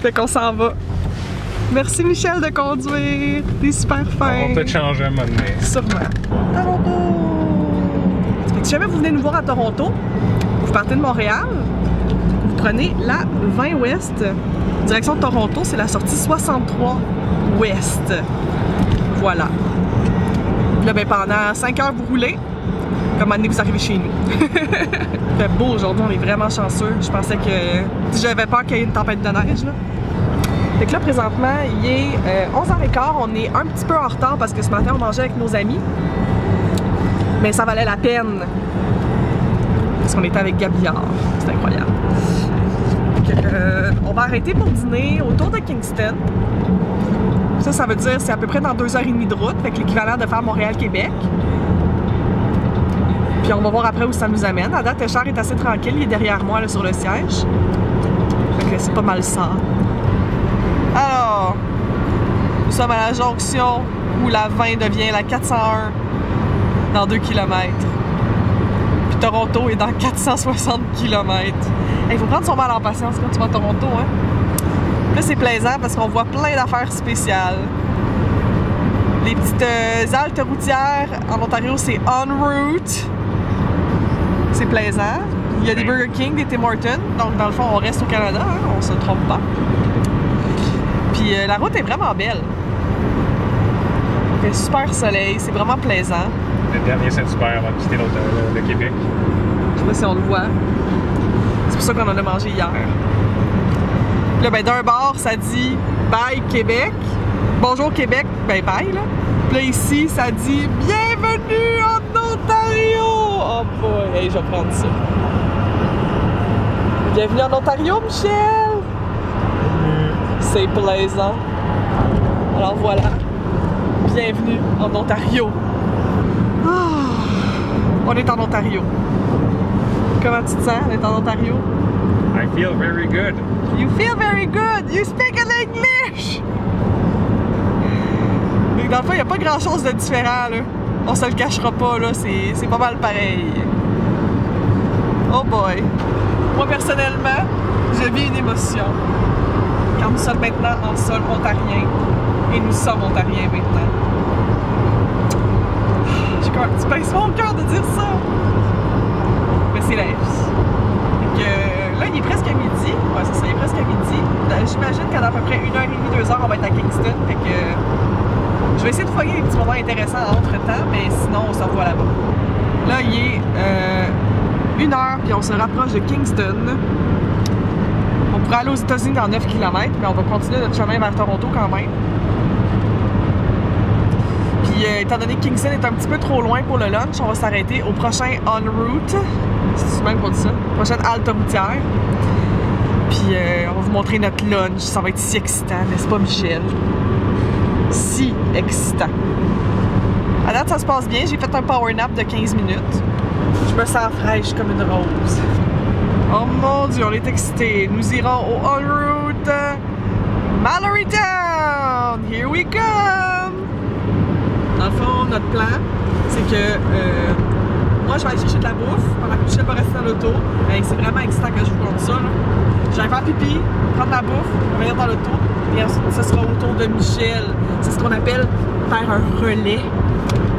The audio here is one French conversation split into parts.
Fait qu'on s'en va. Merci Michel de conduire. T'es super fin. On va peut-être changer un moment donné. Sûrement. Toronto! Si jamais vous venez nous voir à Toronto, vous partez de Montréal, vous prenez la 20 Ouest, direction de Toronto, c'est la sortie 63 Ouest. Voilà. Là, ben, pendant 5 heures, vous roulez. Comme année vous arrivez chez nous. Il fait beau aujourd'hui, on est vraiment chanceux. Je pensais que... J'avais peur qu'il y ait une tempête de neige, là. Fait que là, présentement, il est 11h15. On est un petit peu en retard parce que ce matin, on mangeait avec nos amis. Mais ça valait la peine. Parce qu'on était avec Gabillard. C'est incroyable. On va arrêter pour dîner autour de Kingston. Ça veut dire c'est à peu près dans 2h30 de route. Fait que l'équivalent de faire Montréal-Québec. Puis on va voir après où ça nous amène. À date, Téchard est assez tranquille. Il est derrière moi là, sur le siège. Fait que c'est pas mal ça. Alors, nous sommes à la jonction où la 20 devient la 401 dans 2 km. Puis Toronto est dans 460 km. Il faut prendre son mal en patience quand tu vas à Toronto. Hein? Là, c'est plaisant parce qu'on voit plein d'affaires spéciales. Les petites haltes routières en Ontario, c'est en route. C'est plaisant. Il y a des Burger King, des Tim Hortons. Donc, dans le fond, on reste au Canada. Hein? On se trompe pas. Puis la route est vraiment belle. Il fait super soleil, c'est vraiment plaisant. Le dernier Saint-Hubert avant de quitter le Québec. Je sais pas si on le voit. C'est pour ça qu'on en a mangé hier. Puis là, ben, d'un bord, ça dit Bye Québec. Bonjour Québec, ben bye là. Puis là, ici, ça dit Bienvenue en Ontario. Oh boy, hey, je vais prendre ça. Bienvenue en Ontario, Michel. C'est plaisant. Alors voilà. Bienvenue en Ontario. On est en Ontario. Comment tu te sens d'être en Ontario? I feel very good. You feel very good. You speak in English. Et dans le fond, il n'y a pas grand chose de différent, là. On se le cachera pas, là. C'est pas mal pareil. Oh boy. Moi, personnellement, je vis une émotion. Quand nous sommes maintenant en sol ontarien. Et nous sommes ontariens maintenant. J'ai comme un petit pincement au cœur de dire ça. Mais c'est la vie. Là, il est presque à midi. Ouais, c'est ça, il est presque à midi. J'imagine qu'à peu près 1h30, 2h, on va être à Kingston. Fait que je vais essayer de foyer des petits moments intéressants entre-temps, mais sinon, on se revoit là-bas. Là, il est 1h, puis on se rapproche de Kingston. On pourrait aller aux États-Unis dans 9 km, mais on va continuer notre chemin vers Toronto quand même. Puis, étant donné que Kingston est un petit peu trop loin pour le lunch, on va s'arrêter au prochain en route. C'est même qu'on dit ça. Prochaine halte routière. Puis, on va vous montrer notre lunch. Ça va être si excitant, n'est-ce pas, Michel? Si excitant. À date, ça se passe bien. J'ai fait un power nap de 15 minutes. Je me sens fraîche comme une rose. Oh mon Dieu, on est excités. Nous irons au on route Mallory Town. Here we come. Dans le fond, notre plan, c'est que moi, je vais aller chercher de la bouffe pendant que Michel va rester dans l'auto. C'est vraiment excitant que je vous compte ça. Je vais aller faire pipi, prendre la bouffe, revenir dans l'auto. Et ensuite, ce sera au tour de Michel. C'est ce qu'on appelle faire un relais.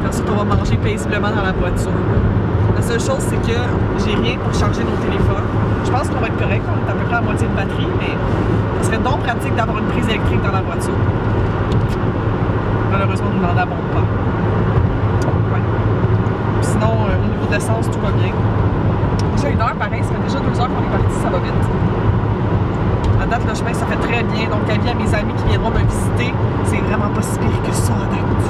Ensuite, on va manger paisiblement dans la voiture. La seule chose, c'est que j'ai rien pour charger nos téléphones. Je pense qu'on va être correct, on est à peu près à moitié de batterie, mais ce serait donc pratique d'avoir une prise électrique dans la voiture. Malheureusement, nous n'en avons pas. Ouais. Sinon, au niveau d'essence, tout va bien. Déjà 1 heure, pareil, ça fait déjà 2 heures qu'on est parti, ça va vite. À date, le chemin, ça fait très bien. Donc, avis à mes amis qui viendront me visiter, c'est vraiment pas si pire que ça, à date.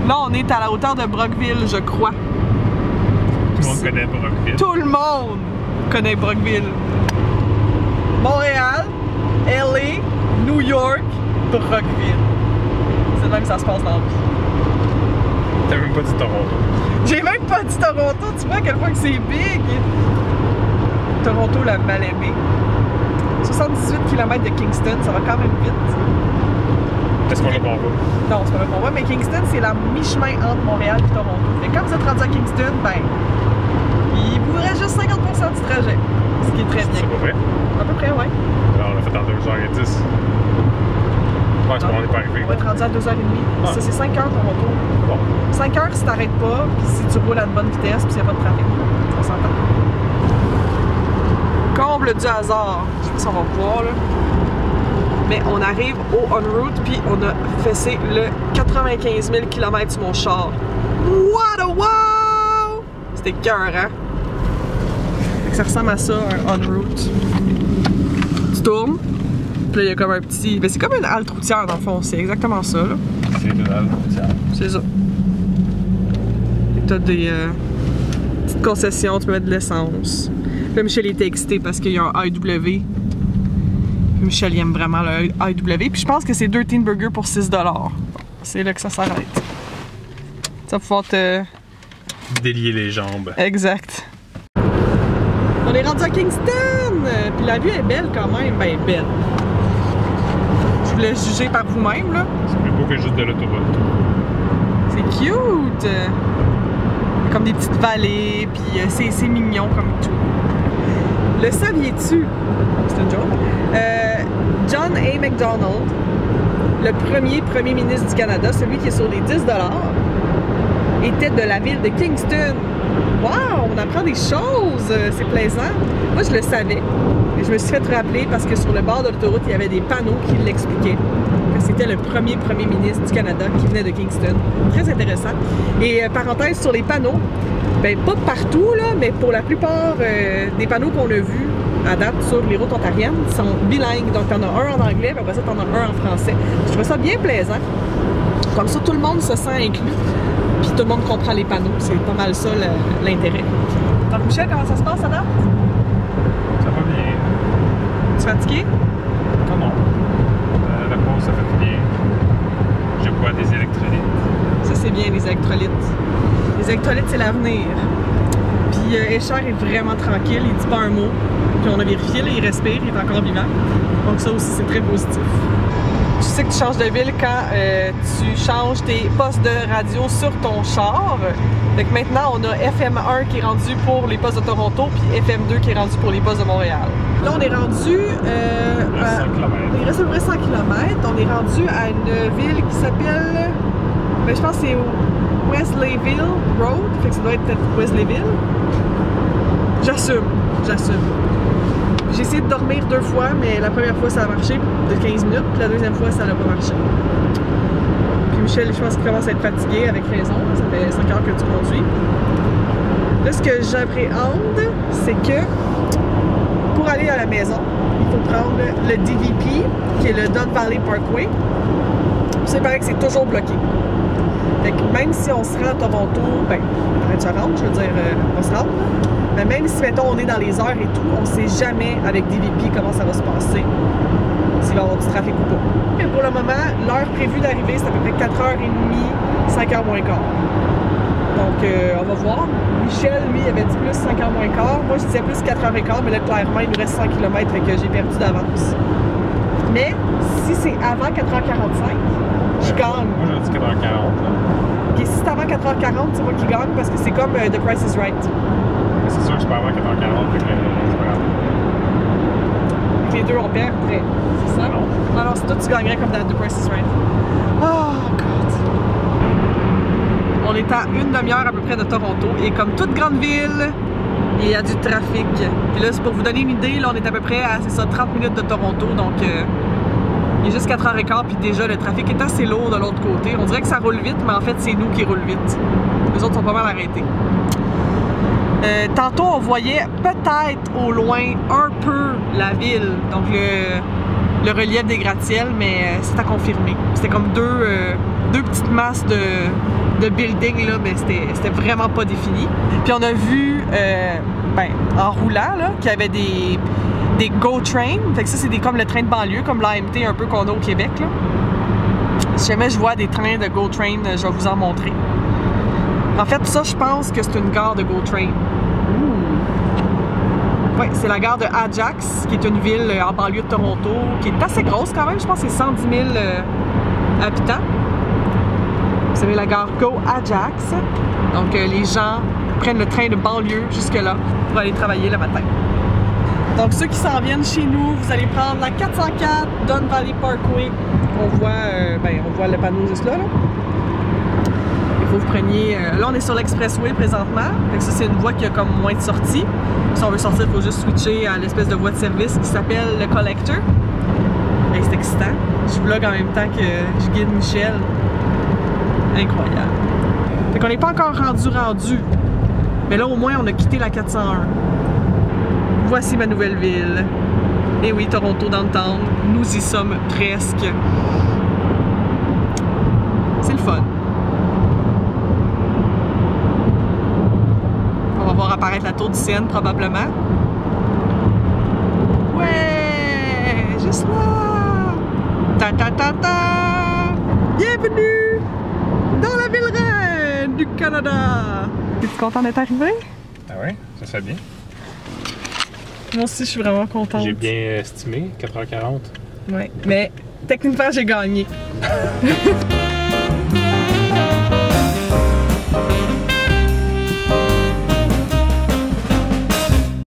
Là, on est à la hauteur de Brockville, je crois. Tout le monde connaît Brockville. Tout le monde connaît Brockville. Montréal, LA, New York, Brockville. C'est là que ça se passe dans la vie. T'as même pas dit Toronto. J'ai même pas dit Toronto, tu vois à quel point que c'est big. Toronto, la mal-aimée. 78 km de Kingston, ça va quand même vite. Est-ce qu'on le convoit? Non, c'est pas le convoi, mais Kingston, c'est la mi-chemin entre Montréal et Toronto. Et quand vous êtes rendu à Kingston, ben, il vous reste juste 50% du trajet, ce qui est très bien. C'est pas vrai? À peu près, ouais. Alors, on l'a fait en 2h10. Ouais, c'est bon, on n'est pas arrivé. On va être rendu à 2h30. Ah. Ça, c'est 5 heures ton retour. Bon. 5 heures si t'arrêtes pas, puis si tu roules à une bonne vitesse, puis s'il n'y a pas de trafic. On s'entend. Comble du hasard. Je sais pas si on va voir, là. Mais on arrive au on-route, puis on a fessé le 95 000 km sur mon char. What a wow! C'était cœur, hein? Ça ressemble à ça, un on-route. Tu tournes, puis là, il y a comme un petit... Ben, c'est comme une halte routière, dans le fond. C'est exactement ça, là. C'est de la routière. C'est ça. T'as des petites concessions, tu peux mettre de l'essence. Là, Michel est excité parce qu'il y a un IW. Michel, il aime vraiment le IW. Puis je pense que c'est 2 teen burgers pour 6 $. C'est là que ça s'arrête. Ça va pouvoir te... Délier les jambes. Exact. On est rendu à Kingston! Puis la vue est belle quand même. Ben, belle. Je vous laisse juger par vous-même, là. C'est plus beau que juste de l'autoroute. C'est cute! Il y a comme des petites vallées, puis c'est mignon comme tout. Le saviez-tu? C'est une joke. John A. MacDonald, le premier ministre du Canada, celui qui est sur les 10 $, était de la ville de Kingston. Wow! On apprend des choses! C'est plaisant. Moi, je le savais. Et je me suis fait rappeler parce que sur le bord de l'autoroute, il y avait des panneaux qui l'expliquaient. C'était le premier ministre du Canada qui venait de Kingston. Très intéressant. Et parenthèse sur les panneaux, ben pas partout, là, mais pour la plupart des panneaux qu'on a vus à date sur les routes ontariennes sont bilingues. Donc, t'en as un en anglais, puis après ça, t'en as un en français. Je trouve ça bien plaisant. Comme ça, tout le monde se sent inclus. Puis tout le monde comprend les panneaux. C'est pas mal ça l'intérêt. Donc, Michel, comment ça se passe à date? Ça va bien. Tu es fatigué? Non. La pause, ça fait bien. Je bois des électrolytes. Ça, c'est bien, les électrolytes. Les électrolytes, c'est l'avenir. Puis Escher est vraiment tranquille, il dit pas un mot. Puis on a vérifié, là, il respire, il est encore vivant. Donc ça aussi, c'est très positif. Tu sais que tu changes de ville quand tu changes tes postes de radio sur ton char. Donc maintenant, on a FM1 qui est rendu pour les postes de Toronto, puis FM2 qui est rendu pour les postes de Montréal. Là, on est rendu... il reste à peu près 100 km. On est rendu à une ville qui s'appelle... Ben, je pense que c'est Wesleyville Road. Fait que ça doit être peut-être Wesleyville. J'assume. J'ai essayé de dormir 2 fois, mais la première fois, ça a marché de 15 minutes, puis la deuxième fois, ça n'a pas marché. Puis Michel, je pense qu'il commence à être fatigué, avec raison. Ça fait 5 heures que tu conduis. Là, ce que j'appréhende, c'est que pour aller à la maison, il faut prendre le DVP, qui est le Don Valley Parkway. Puis il paraît que c'est toujours bloqué. Fait que même si on se rend à Toronto, ben, tu rentres, je veux dire, on se rend. Mais même si, mettons, on est dans les heures et tout, on sait jamais avec DVP comment ça va se passer, s'il va y avoir du trafic ou pas. Mais pour le moment, l'heure prévue d'arrivée, c'est à peu près 4h30, 5h moins quart. Donc, on va voir. Michel, lui, avait dit plus 5h moins quart. Moi, je disais plus 4h15, mais là, clairement, il nous reste 100 km, fait que j'ai perdu d'avance. Mais, si c'est avant 4h45, je gagne. Moi, j'ai dit 4h40. Et si c'est avant 4h40, c'est moi qui gagne parce que c'est comme The Price is Right. C'est sûr que c'est pas avant 4h40, fait que c'est pas grave. Les deux, on perd après. C'est ça? Non. Alors, c'est toi, tu gagnerais comme dans The Price is Right. Oh, God! On est à une demi-heure à peu près de Toronto. Et comme toute grande ville, il y a du trafic. Puis là, c'est pour vous donner une idée, là, on est à peu près à, c'est ça, 30 minutes de Toronto. Donc, il est juste 4h15, puis déjà, le trafic est assez lourd de l'autre côté. On dirait que ça roule vite, mais en fait, c'est nous qui roulons vite. Les autres sont pas mal arrêtés. Tantôt, on voyait peut-être au loin un peu la ville, donc le relief des gratte-ciels, mais c'est à confirmer. C'était comme deux petites masses de buildings, là, mais c'était vraiment pas défini. Puis on a vu, en roulant, là, qu'il y avait des GO Train. Fait que ça, c'est comme le train de banlieue, comme l'AMT un peu qu'on a au Québec, là. Si jamais je vois des trains de GO Train, je vais vous en montrer. En fait, ça, je pense que c'est une gare de GO Train. Oui, c'est la gare de Ajax, qui est une ville en banlieue de Toronto, qui est assez grosse quand même. Je pense que c'est 110 000 habitants. Vous savez, la gare Go Ajax. Donc, les gens prennent le train de banlieue jusque-là pour aller travailler le matin. Donc ceux qui s'en viennent chez nous, vous allez prendre la 404 Don Valley Parkway. On voit le panneau juste là. Il faut que vous preniez... là, on est sur l'Expressway présentement. Donc ça, c'est une voie qui a comme moins de sorties. Si on veut sortir, il faut juste switcher à l'espèce de voie de service qui s'appelle le Collector. Et c'est excitant. Je vlog en même temps que je guide Michel. Incroyable. Fait qu'on n'est pas encore rendu. Mais là, au moins, on a quitté la 401. Voici ma nouvelle ville. Et oui, Toronto downtown. Nous y sommes presque. C'est le fun. On va voir apparaître la tour du Seine, probablement. Ouais! Juste là! Ta ta ta ta! Bienvenue dans la ville reine du Canada! Es-tu content d'être arrivé? Ah ouais? Ça fait bien. Moi aussi, je suis vraiment contente. J'ai bien estimé, 4h40. Ouais, mais techniquement, j'ai gagné.